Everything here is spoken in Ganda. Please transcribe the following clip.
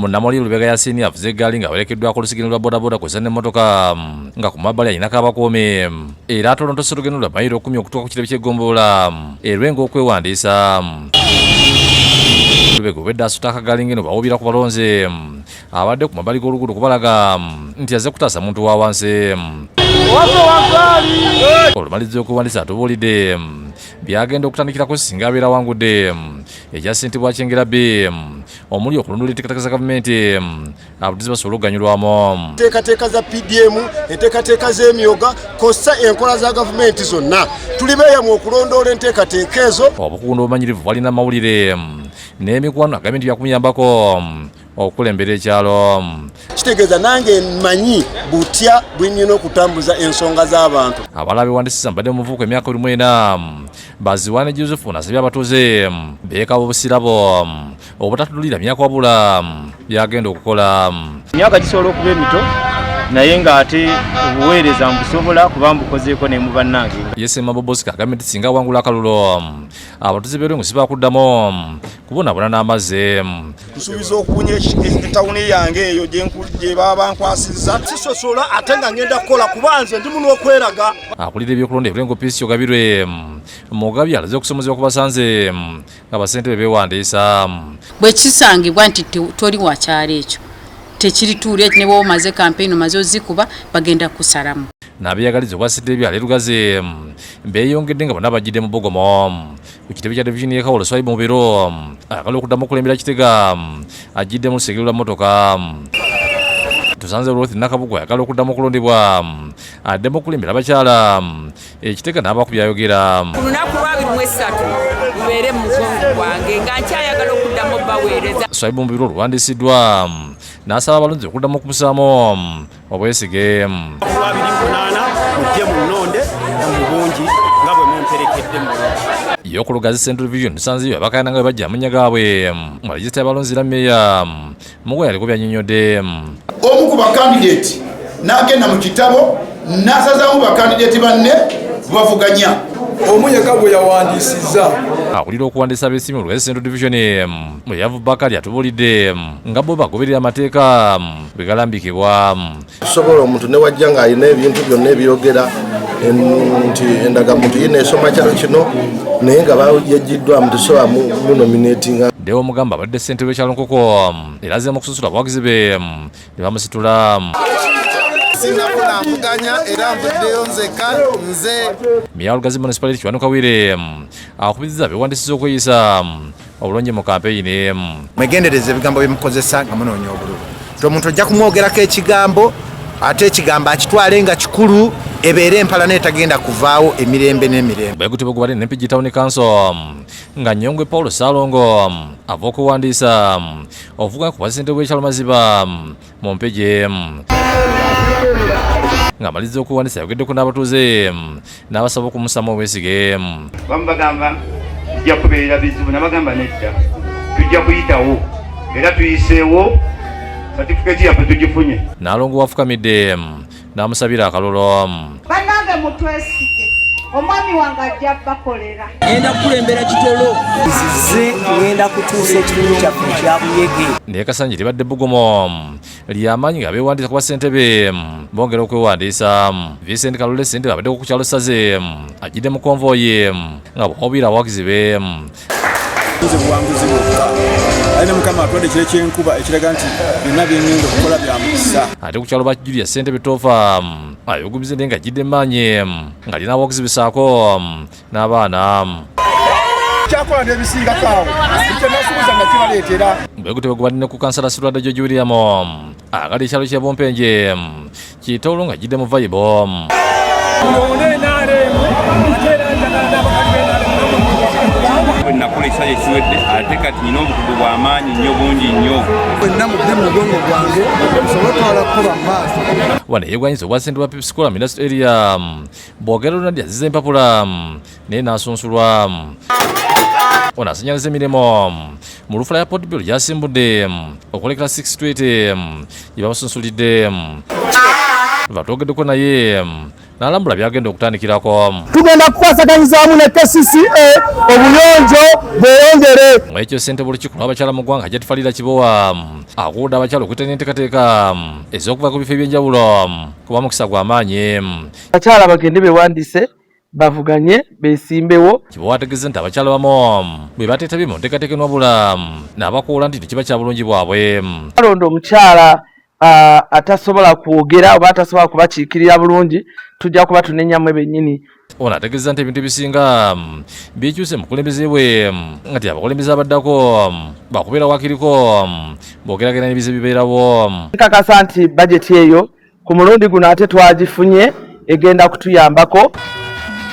Munnamawulire Lubega Yasini avuze ggaali nga werekeddwako olusigino lwa bodaboda kw'ossa n'emmotoka nga ku mabbali ayinako abakuumi era atolontose olugendo lwa mayiro 10 okutuuka ku kirebe ky'eggombolola Lwengo okwewandiisa. Lubega obwedde asuuta akagaali ng'eno bawubira ku balonzi abadde ku mabbali g'oluguudo kubalaga nti azze kutaasa muntu wa wansi. Olumaliza okwewandiisa atubuulidde byagenda okutandikirako singa abeera wangudde ekya ssentebe kyengera B omuli okulondoola enteekateeka za gavumenti abajulizi basobola okuganyulwamu. Enteekateeka za PDM, enteekateeka z'emyoga kossa enkola za gavumenti zonna tuli beeyamu okulondoola enteekateeka ezo. Obukungu n'obumanyirivu bwalina amawulire n'emikwano gavumenti yakuyambako okulembera ekyalo. Kitegeeza nange mmanyi butya bwennyina okutambuza ensonga z'abantu. Abalala beewandiisiza mbadde mu muvubuka emyaka 24 Baziwane Joseph n'asabye abatuuze beekaba obusirabo obutatulira myaka wabula byagenda okukola. Emyaka gisobola okuba emito naye ng'ate obuweereza mbusobola kuba mbukozeeko ne mu bannange. Yesema Bobosika agambye nti singa wangula akalulu abatuuze b'e Lwengo sibakuddamu kubonaabona n'amazzi. Nsuubiza okuwunya etawuni yange eyo gye baba bankwasizza sisosola ate nga ngenda kukola kuba nze ndi muno okweraga. Akulira ebyokulonda e Lwengo Peace Kyogabirwe Mugabi alaze okusomozebwa ku basanze nga basentebe beewandiisa. Bwe kisangibwa nti toli wa kyalo ekyo tekirituulye ne bwo omaze campaign omaze ozikuba bagenda kusalamu. N'abeeyagaliza obwa ssentebe byala erugaze beeyongedde nga bonna bajjidde mu Bogomo ku kitebe kya divisioni y'Ekawolo Swahili mu biro agala okuddamu okulembera Kitega ajjidde mu lusegere lwa mmotoka. Tusanze Ruth Nakabugo ayagala okuddamu okulondebwa addemu okulembera abakyala Ekitega n'abakubi ayogera. Ku lunaku lwa 23 lubeere mu mugongo gwange nga nkyayagala okuddamu baweereza. Swahili mu biro luwandiisiddwa n'asaba abalonzi okuddamu okumusaamu obwesige. Y'okulugazi Central Division tusanzeyo abakaayana nga bwe bajja amannya gaabwe nga lisita y'abalonzi la mmeeya Mugoya aliko byanyonyodde. Omu ku bakandidate n'agenda mu kitabo n'asazaamu bakandidate banne bavuganya. Omu yekka gwe yawandiisizza. Akulira okuwandiisa ab'essimu Olugazi Central Division Muyavu Bakali atubuulidde nga bo bagoberera amateeka bwe galambikibwa. Tusobola omuntu ne wajja ng'alina ebintu byonna ebiyogera nti endagamuntu yina esoma kyalo kino naye nga yajjiddwa mutusobola munominatinga. Deo Mugamba abadde ssentebe w'ekyalo Nkoko era azzeemu okususula abawagizi be ne bamusitula. Meya Lugazi Municipality Kiwanuka Wire akubiriza beewandiisiza okweyisa obulungi mu kampeyini. Mwegendereze ebigambo bye mukozesa nga munoonya obululu. Omuntu ojja kumwogerako ekigambo ate ekigambo akitwale nga kikulu ebeere empala n'etagenda kuvaawo emirembe n'emirembe. Bwegutibwa gubadde ne Mpigi Town Council nga Nnyongwe Paulo Ssalongo ava okuwandiisa ovuga ku bwasentebe bw'ekyalo Maziba mu Mpigi nga amaliza okuwandiisa yayogeddeko n'abatuuze n'abasaba okumusaamu obwesige. Bamu bagamba tujja kubeera bizibu nabagamba nedda tujja kuyitawo era tuyiseewo satifikeeti yaffe tugifunye. Nalongo wafukamidde n'amusabira akalolo. Bannange mutwesige omwami wange ajja bakolera. Ngenda kulembera kitolo nzize ngenda kutuusa ekitundu kyaffe kya Buyege. Naye Kasanji libadde Bugomo ly'amaanyi nga beewandiisa ku bassentebe bongera okwewandiisa. Vincent Kalule ssentebe abaddeko ku kyalo Saze ajjidde mu konvoyi nga bw'obwira abawagizi be. Buwanguzi bwokka alina mukama atonde ekiro ky'enkuba ekiraga nti byonna byengenda okukola bya mukisa. Ate ku kyalo Bakijulya ssentebe Toofa ayuugumizza nga ajjidde emmaanyi nga alina abawagizi bisaako n'abaana. Kyakola n'ebisingako awo ekyo n'asuubiza nga kibaleetera. Bwegutebwe gubadde ne ku kansala Sirwadda George William agali ekyalo kya Bumpenje Kitolo nga ajjidde mu vayibo. Nakola ekisale ekiwedde ate kati nyina obukugu bw'amaanyi nnyo bungi nnyo. Wenna mudde mu mugongo gwange osobole otwala kuba maaso. Wano eyeegwanyizza obwa ssentebe wa Pepsi Cola Ministry Area bwogera Ronald azizza empapula naye n'asunsulwa. Ono asinyaaliza emirimu mu lufula ya Port Bill gyasimbudde okulekera 6 Street gye bamusunsulidde. batogeddeko naye n'alambula byagenda okutandikirako. Tugenda kukwasaganyiriza wamu ne KCCA obuyonjo bweyongere. Ekyo ssentebe olukiiko lw'abakyala mu ggwanga Agataliikonfuufu Kibowa akuwudde abakyala okuteeka enteekateeka ez'okuva ku bifo eby'enjawulo kuba mukisa gw'amaanyi. Abakyala bagende bewandiise bavuganye beesimbewo. Kibowa ategeeza nti abakyala bamu bwe bateetabye mu nteekateeka enwabula n'abakuula nti tekiba kya bulungi bwabwe. Balonda omukyala atasobola kwogera oba atasobola kubakiikirira bulungi tujja kuba tunenyamu bennyini. Ono ategeeza nti ebintu ebisinga bikyuse mu kulembeze bwe nti abakulembeze abaddako bakubeera wakiriko boogeragera n'ebize bibeerawo. Nkakasa nti bajeti eyo ku mulundi guno ate twagifunye egenda kutuyambako.